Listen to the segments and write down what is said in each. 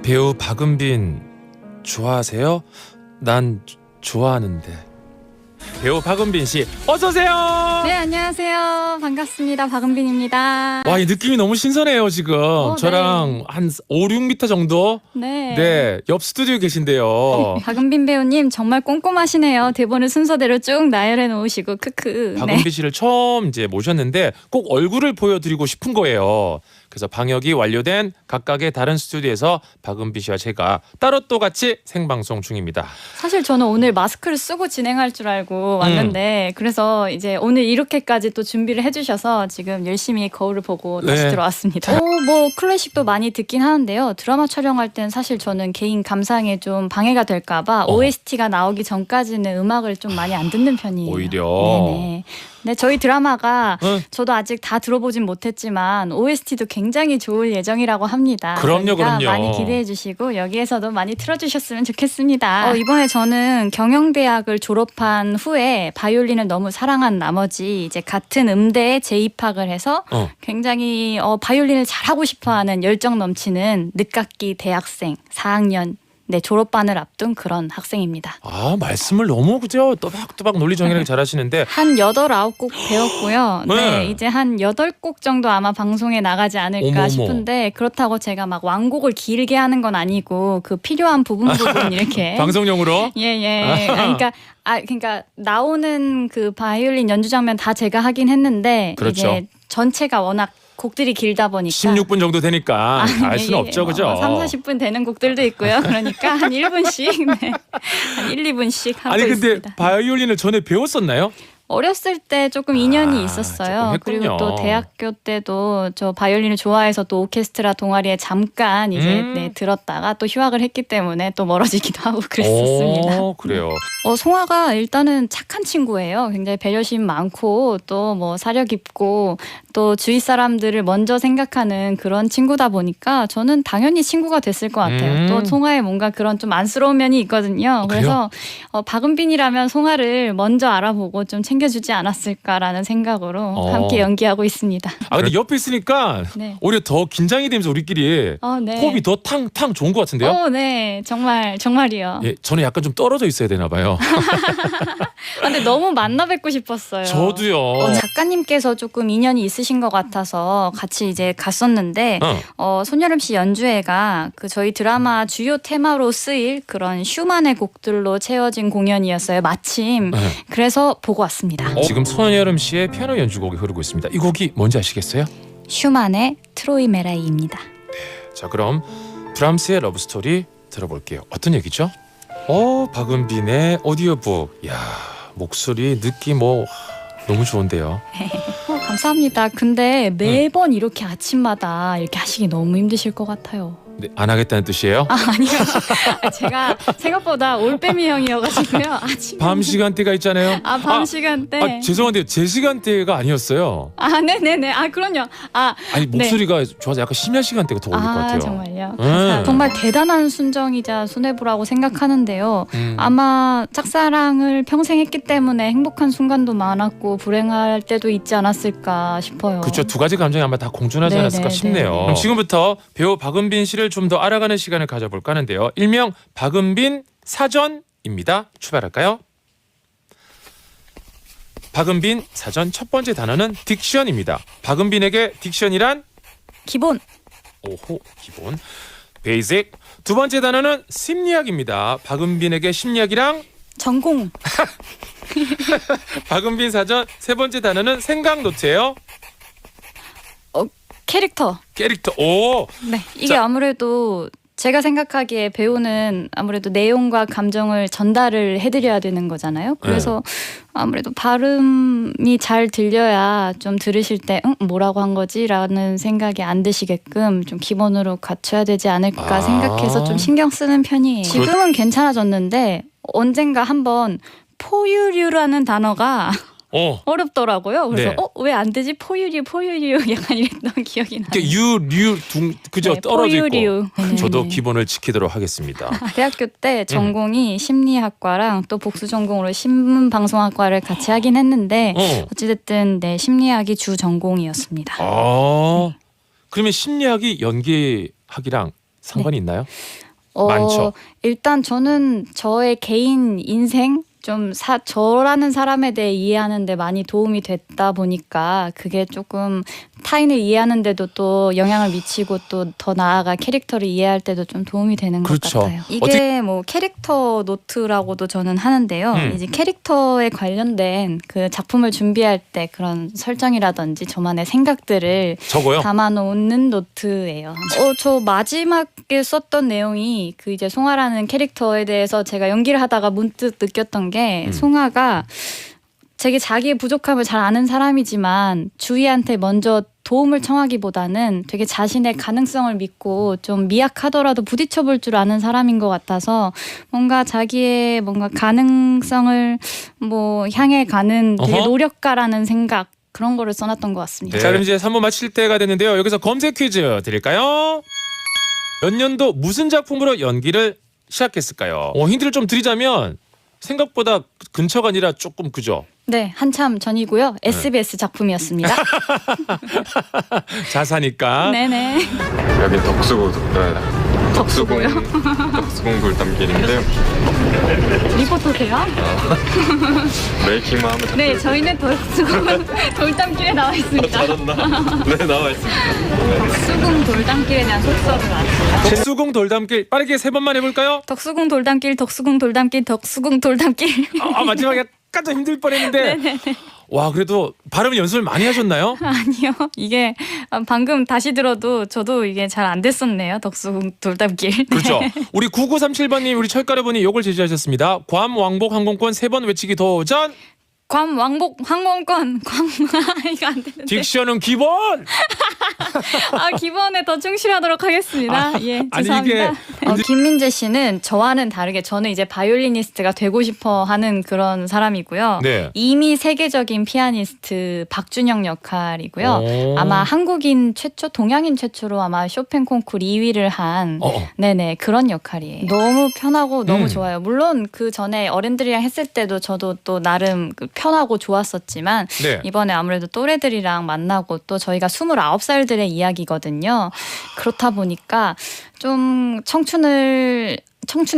배우 박은빈 좋아하세요? 난 좋아하는데. 배우 박은빈 씨 어서 오세요. 네, 안녕하세요. 반갑습니다. 박은빈입니다. 와, 이 느낌이 너무 신선해요 지금. 저랑 네. 한 5, 6m 정도 네. 옆 스튜디오 계신데요. 박은빈 배우님 정말 꼼꼼하시네요. 대본을 순서대로 쭉 나열해 놓으시고 크크. 박은빈 씨를 처음 이제 모셨는데 꼭 얼굴을 보여드리고 싶은 거예요. 그래서 방역이 완료된 각각의 다른 스튜디오에서 박은빈 씨와 제가 따로 또 같이 생방송 중입니다. 사실 저는 오늘 마스크를 쓰고 진행할 줄 알고 왔는데 그래서 이제 오늘 이렇게까지 또 준비를 해주셔서 지금 열심히 거울을 보고 다시 네. 들어왔습니다. 뭐 클래식도 많이 듣긴 하는데요. 드라마 촬영할 땐 사실 저는 개인 감상에 좀 방해가 될까봐 OST가 나오기 전까지는 음악을 좀 많이 안 듣는 편이에요. 오히려. 네네. 네, 저희 드라마가 응. 저도 아직 다 들어보진 못했지만 OST도 굉장히 좋을 예정이라고 합니다. 그럼요, 그러니까 그럼요. 많이 기대해 주시고 여기에서도 많이 틀어주셨으면 좋겠습니다. 이번에 저는 경영대학을 졸업한 후에 바이올린을 너무 사랑한 나머지 이제 같은 음대에 재입학을 해서 굉장히 바이올린을 잘하고 싶어하는 열정 넘치는 늦깎이 대학생 4학년 네, 졸업반을 앞둔 그런 학생입니다. 아, 말씀을 너무 그죠? 또박또박 논리정연하게 잘하시는데 한 8, 9곡 배웠고요. 네. 네, 이제 한 8곡 정도 아마 방송에 나가지 않을까 어머머. 싶은데 그렇다고 제가 막 완곡을 길게 하는 건 아니고 그 필요한 부분 이렇게 방송용으로 예. 그러니까 나오는 그 바이올린 연주 장면 다 제가 하긴 했는데 그렇죠. 이제 전체가 워낙 곡들이 길다 보니까 16분 정도 되니까 알 수는 예, 없죠, 그죠? 3, 40분 되는 곡들도 있고요. 그러니까 한 1분씩 네. 한 1, 2분씩 하고 아니 근데 있습니다. 바이올린을 전에 배웠었나요? 어렸을 때 조금 인연이 있었어요. 조금 그리고 또 했군요. 대학교 때도 저 바이올린을 좋아해서 또 오케스트라 동아리에 잠깐 이제 들었다가 또 휴학을 했기 때문에 또 멀어지기도 하고 그랬었습니다. 그래요. 송아가 일단은 착한 친구예요. 굉장히 배려심 많고 또 뭐 사려 깊고 또 주위 사람들을 먼저 생각하는 그런 친구다 보니까 저는 당연히 친구가 됐을 것 같아요. 또 송아에 뭔가 그런 좀 안쓰러운 면이 있거든요. 그래서 박은빈이라면 송아를 먼저 알아보고 좀 챙겨주지 않았을까라는 생각으로 함께 연기하고 있습니다. 아 근데 옆에 있으니까 네. 오히려 더 긴장이 되면서 우리끼리 네. 호흡이 더 탕탕 좋은 것 같은데요? 네. 정말이요. 예, 저는 약간 좀 떨어져 있어야 되나 봐요. 근데 너무 만나 뵙고 싶었어요. 저도요. 작가님께서 조금 인연이 있으신 것 같아서 같이 이제 갔었는데 손여름 씨 연주회가 그 저희 드라마 주요 테마로 쓰일 그런 슈만의 곡들로 채워진 공연이었어요. 마침 그래서 보고 왔습니다. 지금 손여름 씨의 피아노 연주곡이 흐르고 있습니다. 이 곡이 뭔지 아시겠어요? 슈만의 트로이 메라이입니다. 자, 그럼 브람스의 러브스토리 들어볼게요. 어떤 얘기죠? 박은빈의 오디오북. 야, 목소리 느낌 너무 좋은데요. 감사합니다. 근데 매번 이렇게 아침마다 이렇게 하시기 너무 힘드실 것 같아요. 네, 안 하겠다는 뜻이에요? 아니요. 제가 생각보다 올빼미형이어가지고요. 밤 시간대가 있잖아요. 밤 시간대. 죄송한데 제 시간대가 아니었어요. 네네네. 그럼요. 아니 목소리가 좋아서 약간 심야 시간대가 더 어울릴 것 같아요. 정말요? 정말 대단한 순정이자 수뇌부라고 생각하는데요. 아마 짝사랑을 평생 했기 때문에 행복한 순간도 많았고 불행할 때도 있지 않았을까 싶어요. 그렇죠. 두 가지 감정이 아마 다 공존하지 않았을까 싶네요. 그럼 지금부터 배우 박은빈 씨를 좀 더 알아가는 시간을 가져볼까 하는데요. 일명 박은빈 사전입니다. 출발할까요? 박은빈 사전 첫 번째 단어는 딕션입니다. 박은빈에게 딕션이란? 기본. 기본. 베이직. 두 번째 단어는 심리학입니다. 박은빈에게 심리학이랑? 전공. 박은빈 사전 세 번째 단어는 생각노트예요. 캐릭터. 네, 이게 아무래도 제가 생각하기에 배우는 아무래도 내용과 감정을 전달을 해드려야 되는 거잖아요. 그래서 아무래도 발음이 잘 들려야 좀 들으실 때 뭐라고 한 거지? 라는 생각이 안 드시게끔 좀 기본으로 갖춰야 되지 않을까 생각해서 좀 신경 쓰는 편이에요. 지금은 괜찮아졌는데 언젠가 한번 포유류라는 단어가 어렵더라고요. 그래서 왜 안 되지? 포유류 약간 이랬던 기억이 나요. 유류 그죠? 네, 떨어져 포유류. 있고. 저도 기본을 지키도록 하겠습니다. 대학교 때 전공이 심리학과랑 또 복수 전공으로 신문방송학과를 같이 하긴 했는데 어찌됐든 심리학이 주 전공이었습니다. 그러면 심리학이 연기학이랑 상관이 있나요? 많죠. 일단 저는 저의 개인 인생 저라는 사람에 대해 이해하는데 많이 도움이 됐다 보니까 그게 조금 타인을 이해하는데도 또 영향을 미치고 또 더 나아가 캐릭터를 이해할 때도 좀 도움이 되는 그렇죠. 것 같아요. 이게 뭐 캐릭터 노트라고도 저는 하는데요. 이제 캐릭터에 관련된 그 작품을 준비할 때 그런 설정이라든지 저만의 생각들을 적어요? 담아놓는 노트예요. 저 마지막에 썼던 내용이 그 이제 송아라는 캐릭터에 대해서 제가 연기를 하다가 문득 느꼈던 게 송아가 되게 자기의 부족함을 잘 아는 사람이지만 주위한테 먼저 도움을 청하기보다는 되게 자신의 가능성을 믿고 좀 미약하더라도 부딪혀볼 줄 아는 사람인 것 같아서 뭔가 자기의 뭔가 가능성을 뭐 향해 가는 되게 노력가라는 생각 그런 거를 써놨던 것 같습니다. 자, 그럼 이제 3부 마칠 때가 됐는데요. 여기서 검색 퀴즈 드릴까요? 몇 년도 무슨 작품으로 연기를 시작했을까요? 힌트를 좀 드리자면 생각보다 근처가 아니라 조금 그죠? 네, 한참 전이고요. SBS 작품이었습니다. 자사니까. 네네. 여기 덕수궁 돌담길인데요. 리포터세요? 메이킹만 하면 다 네, 저희는 덕수궁 돌담길에 나와 있습니다. 잘한다. 네, 나와 있습니다. 덕수궁 돌담길에 대한 속설을 알았어요. 덕수궁 돌담길 빠르게 3번만 해볼까요? 덕수궁 돌담길, 덕수궁 돌담길, 덕수궁 돌담길. 마지막에 약간 좀 힘들 뻔했는데. 와, 그래도 발음 연습을 많이 하셨나요? 아니요. 이게 방금 다시 들어도 저도 이게 잘 안 됐었네요. 덕수궁 돌담길. 그렇죠. 우리 9937번님 우리 철가루분이 이걸 제시하셨습니다. 괌 왕복 항공권 3번 외치기 도전. 괌 왕복 항공권. 이거 안 되는데. 딕션은 기본. 기본에 더 충실하도록 하겠습니다. 예, 아니, 죄송합니다. 이게 김민재 씨는 저와는 다르게 저는 이제 바이올리니스트가 되고 싶어 하는 그런 사람이고요. 네. 이미 세계적인 피아니스트 박준영 역할이고요. 오. 아마 한국인 최초, 동양인 최초로 아마 쇼팽 콩쿠르 2위를 한 네네 그런 역할이에요. 너무 편하고 너무 좋아요. 물론 그 전에 어른들이랑 했을 때도 저도 또 나름 편하고 좋았었지만 네. 이번에 아무래도 또래들이랑 만나고 또 저희가 29살들의 이야기거든요. 그렇다 보니까 좀 청춘의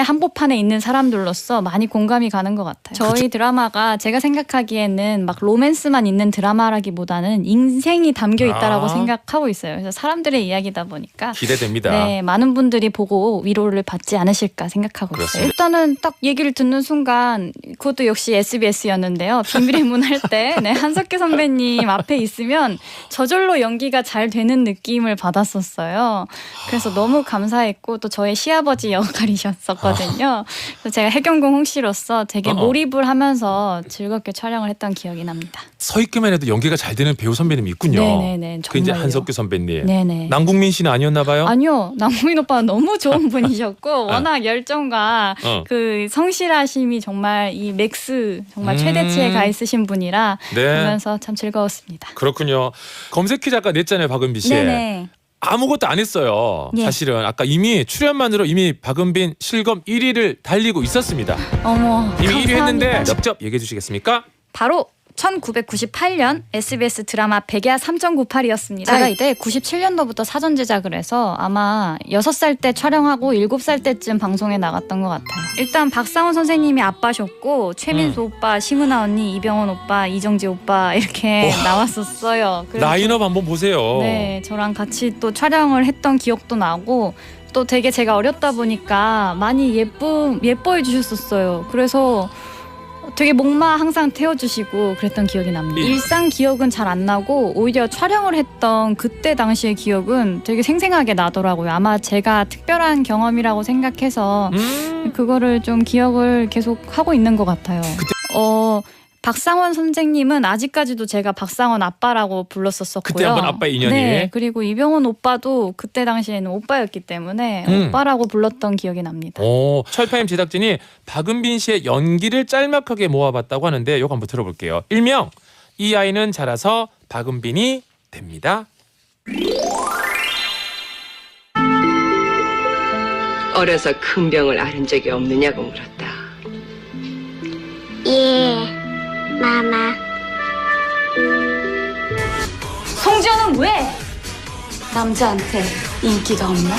한복판에 있는 사람들로서 많이 공감이 가는 것 같아요. 저희 드라마가 제가 생각하기에는 막 로맨스만 있는 드라마라기보다는 인생이 담겨 있다라고 생각하고 있어요. 그래서 사람들의 이야기다 보니까 기대됩니다. 네, 많은 분들이 보고 위로를 받지 않으실까 생각하고 그렇습니다. 있어요. 일단은 딱 얘기를 듣는 순간 그것도 역시 SBS였는데요. 비밀의 문 할 때 한석규 선배님 앞에 있으면 저절로 연기가 잘 되는 느낌을 받았었어요. 그래서 너무 감사했고 또 저의 시아버지 역할이셨었거든요. 그래서 제가 해경궁 홍씨로서 되게 몰입을 하면서 즐겁게 촬영을 했던 기억이 납니다. 서 있기만 해도 연기가 잘 되는 배우 선배님이 있군요. 네네네. 그 이제 정말요. 한석규 선배님. 네네. 남궁민 씨는 아니었나 봐요? 아니요. 남궁민 오빠는 너무 좋은 분이셨고 워낙 열정과 그 성실하심이 정말 이 맥스 정말 최대치에 가 있으신 분이라 네. 보면서 참 즐거웠습니다. 그렇군요. 검색 퀴즈 아까 냈잖아요, 박은비 씨. 네네. 아무것도 안 했어요. 예. 사실은 아까 이미 출연만으로 이미 박은빈 실검 1위를 달리고 있었습니다. 어머. 이미 1위 했는데 감사합니다. 직접 얘기해 주시겠습니까? 바로 1998년 SBS 드라마 백야 3.98이었습니다. 제가 이때 97년도부터 사전 제작을 해서 아마 6살 때 촬영하고 7살 때쯤 방송에 나갔던 것 같아요. 일단 박상원 선생님이 아빠셨고 최민수 오빠, 심은아 언니, 이병헌 오빠, 이정재 오빠 이렇게 나왔었어요. 그래서 라인업 한번 보세요. 네, 저랑 같이 또 촬영을 했던 기억도 나고 또 되게 제가 어렸다 보니까 많이 예뻐해 주셨었어요. 그래서 되게 목마 항상 태워주시고 그랬던 기억이 납니다. 일상 기억은 잘 안 나고 오히려 촬영을 했던 그때 당시의 기억은 되게 생생하게 나더라고요. 아마 제가 특별한 경험이라고 생각해서 그거를 좀 기억을 계속 하고 있는 것 같아요. 박상원 선생님은 아직까지도 제가 박상원 아빠라고 불렀었었고요. 그때 한번 아빠의 인연이. 네, 그리고 이병헌 오빠도 그때 당시에는 오빠였기 때문에 오빠라고 불렀던 기억이 납니다. 철파임 제작진이 박은빈 씨의 연기를 짤막하게 모아봤다고 하는데 이거 한번 들어볼게요. 일명 이 아이는 자라서 박은빈이 됩니다. 어려서 큰 병을 앓은 적이 없느냐고 물었다. 예, 마마. 송지현은 왜 남자한테 인기가 없나?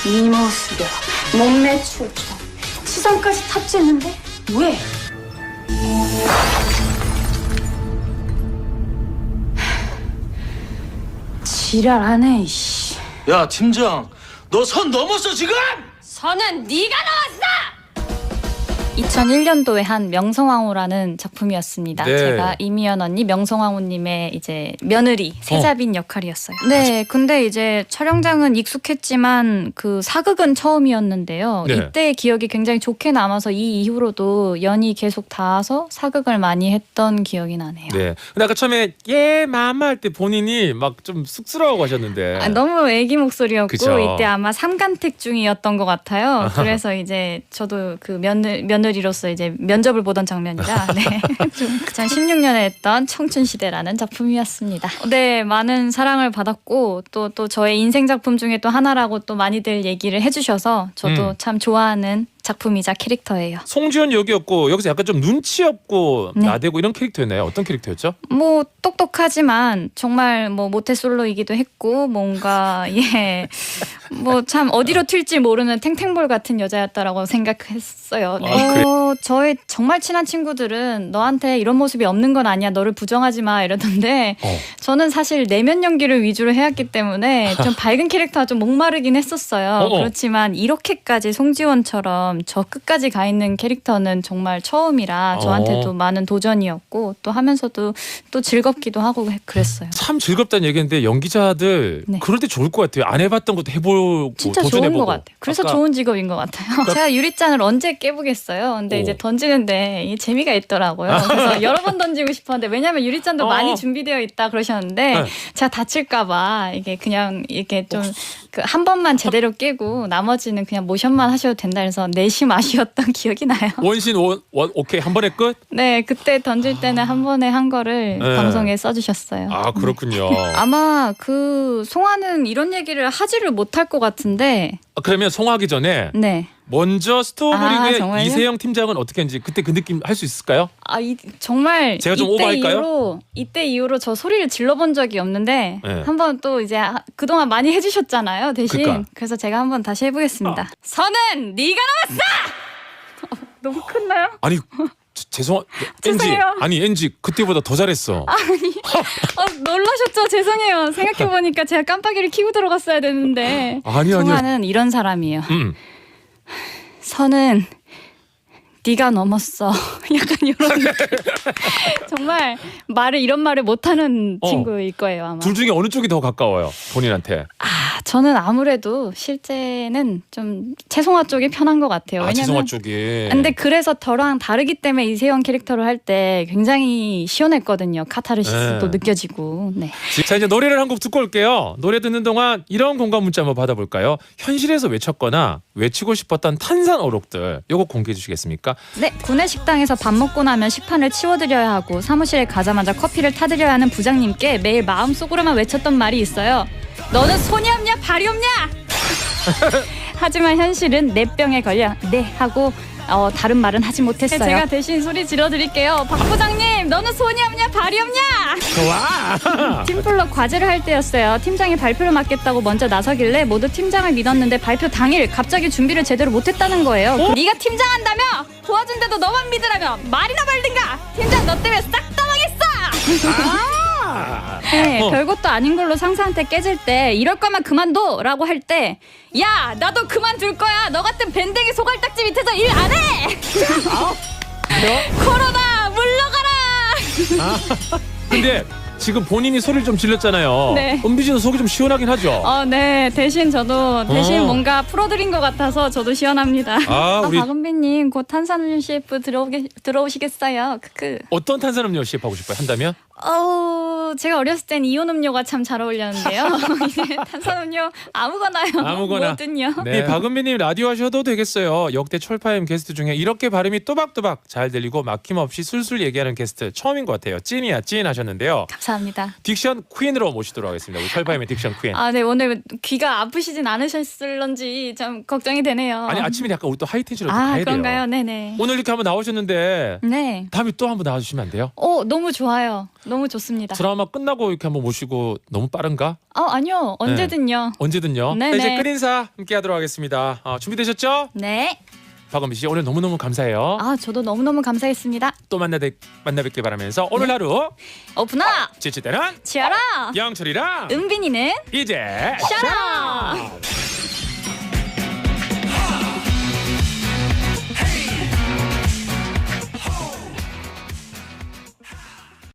이 모습이야. 몸매 출처. 시선까지 탑재했는데 왜? 지랄하네 이씨. 야 팀장, 너 선 넘었어 지금? 선은 네가 나왔어! 2001년도에 한 명성황후라는 작품이었습니다. 네. 제가 이미연 언니 명성황후님의 이제 며느리 세자빈 역할이었어요. 네, 근데 이제 촬영장은 익숙했지만 그 사극은 처음이었는데요. 네. 이때의 기억이 굉장히 좋게 남아서 이 이후로도 연이 계속 닿아서 사극을 많이 했던 기억이 나네요. 네. 근데 아까 처음에 예 마마 할 때 본인이 막 좀 쑥스러워하고 하셨는데. 아, 너무 애기 목소리였고 그쵸. 이때 아마 삼간택 중이었던 것 같아요. 그래서 이제 저도 그 며느리로서 이제 면접을 보던 장면이라 네. 좀 2016년에 했던 청춘시대라는 작품이었습니다. 네, 많은 사랑을 받았고 또 저의 인생 작품 중에 또 하나라고 또 많이들 얘기를 해주셔서 저도 참 좋아하는 작품이자 캐릭터예요. 송지현 역이었고 여기서 약간 좀 눈치 없고 네. 나대고 이런 캐릭터였나요? 어떤 캐릭터였죠? 뭐 똑똑하지만 정말 뭐 모태솔로이기도 했고 뭔가 뭐 참 어디로 튈지 모르는 탱탱볼 같은 여자였다라고 생각했어요. 그래? 저의 정말 친한 친구들은 너한테 이런 모습이 없는 건 아니야. 너를 부정하지 마 이러던데 저는 사실 내면 연기를 위주로 해왔기 때문에 좀 밝은 캐릭터가 좀 목마르긴 했었어요. 그렇지만 이렇게까지 송지원처럼 저 끝까지 가 있는 캐릭터는 정말 처음이라 저한테도 많은 도전이었고 또 하면서도 또 즐겁기도 하고 그랬어요. 참 즐겁다는 얘기인데 연기자들 네. 그럴 때 좋을 것 같아요. 안 해봤던 것도 해보고 진짜 도전해보고. 좋은 것 같아요. 그래서 아까 좋은 직업인 것 같아요. 제가 유리잔을 언제 깨보겠어요. 근데 이제 던지는데 이게 재미가 있더라고요. 그래서 여러 번 던지고 싶었는데 왜냐하면 유리잔도 많이 준비되어 있다 그러셨는데 네. 제가 다칠까봐 이게 그냥 이렇게 좀 그 한 번만 제대로 깨고 나머지는 그냥 모션만 하셔도 된다 해서 내심 아쉬웠던 기억이 나요. 원신 오케이 한 번에 끝? 네, 그때 던질 때는 한 번에 한 거를 네. 방송에 써주셨어요. 아 그렇군요. 아마 그 송아는 이런 얘기를 하지를 못할 것 같은데 그러면 송하기 전에 네. 먼저 스토브리그의 정말요? 이세영 팀장은 어떻게 했는지 그때 그 느낌 할 수 있을까요? 정말 제가 좀 오버할까요? 이때 이후로 저 소리를 질러본 적이 없는데 네. 한번 또 이제 그동안 많이 해주셨잖아요 대신. 그러니까. 그래서 제가 한번 다시 해보겠습니다. 선은 네가 나왔어! 너무 컸나요? 아니 죄송 엔지 죄송해요. 아니 엔지 그때보다 더 잘했어. 놀라셨죠? 죄송해요. 생각해보니까 제가 깜빡이를 켜고 들어갔어야 되는데 아니요. 송아는 이런 사람이에요. 음. 선은 네가 넘었어. 약간 이런 느낌. 정말 이런 말을 못하는 친구일 거예요 아마. 둘 중에 어느 쪽이 더 가까워요 본인한테? 저는 아무래도 실제는 좀 채송화 쪽이 편한 것 같아요. 왜냐면 최송화 쪽이. 근데 그래서 저랑 다르기 때문에 이세영 캐릭터를 할 때 굉장히 시원했거든요. 카타르시스도 네. 느껴지고. 네. 자 이제 노래를 한 곡 듣고 올게요. 노래 듣는 동안 이런 공감 문자 한번 받아볼까요? 현실에서 외쳤거나 외치고 싶었던 탄산 어록들 요거 공개해 주시겠습니까? 네, 구내 식당에서 밥 먹고 나면 식판을 치워드려야 하고 사무실에 가자마자 커피를 타드려야 하는 부장님께 매일 마음속으로만 외쳤던 말이 있어요. 너는 손이 없냐 발이 없냐? 하지만 현실은 내 병에 걸려 네 하고 다른 말은 하지 못했어요. 제가 대신 소리 질러드릴게요. 박 부장님 너는 손이 없냐 발이 없냐? 좋아. 팀플러 과제를 할 때였어요. 팀장이 발표를 맡겠다고 먼저 나서길래 모두 팀장을 믿었는데 발표 당일 갑자기 준비를 제대로 못했다는 거예요. 네가 팀장한다며? 도와준데도 너만 믿으라며? 말이나 말든가. 팀장 너 때문에 싹 다 망했어. 네, 별것도 아닌 걸로 상사한테 깨질 때 이럴 거면 그만둬라고 할 때 야 나도 그만둘 거야. 너 같은 밴댕이 소갈딱지 밑에서 일 안 해. 코로나 물러가라. 근데 지금 본인이 소리를 좀 질렀잖아요. 네. 은비 씨도 속이 좀 시원하긴 하죠. 네. 대신 뭔가 풀어드린 것 같아서 저도 시원합니다. 우리 박은비님 곧 탄산음료 CF 들어오시겠어요? 크크. 어떤 탄산음료 시입 하고 싶어요? 한다면? 제가 어렸을 땐 이온 음료가 참 잘 어울렸는데요. 이제 탄산음료 아무거나요. 아무거나. 뭐든요. 네, 박은비님 라디오 하셔도 되겠어요. 역대 철파엠 게스트 중에 이렇게 발음이 또박또박 잘 들리고 막힘없이 술술 얘기하는 게스트 처음인 것 같아요. 찐이야 찐 하셨는데요. 감사합니다. 딕션 퀸으로 모시도록 하겠습니다. 우리 철파엠의 딕션 퀸. 네 오늘 귀가 아프시진 않으셨을런지 좀 걱정이 되네요. 아니 아침에 약간 우리 또 하이텐션으로 가야 돼요. 그런가요? 네네. 오늘 이렇게 한번 나오셨는데 네. 다음에 또 한번 나와주시면 안 돼요? 너무 좋아요. 너무 좋습니다. 드라마 끝나고 이렇게 한번 모시고 너무 빠른가? 아니요. 언제든요. 언제든요. 네네. 자, 이제 끝인사 함께 하도록 하겠습니다. 준비되셨죠? 네. 박은비 씨 오늘 너무너무 감사해요. 저도 너무너무 감사했습니다. 또 만나뵙길 바라면서 오늘 네. 하루 오픈업! 지칠 때는 치아라! 영철이랑 은빈이는 이제 샤라!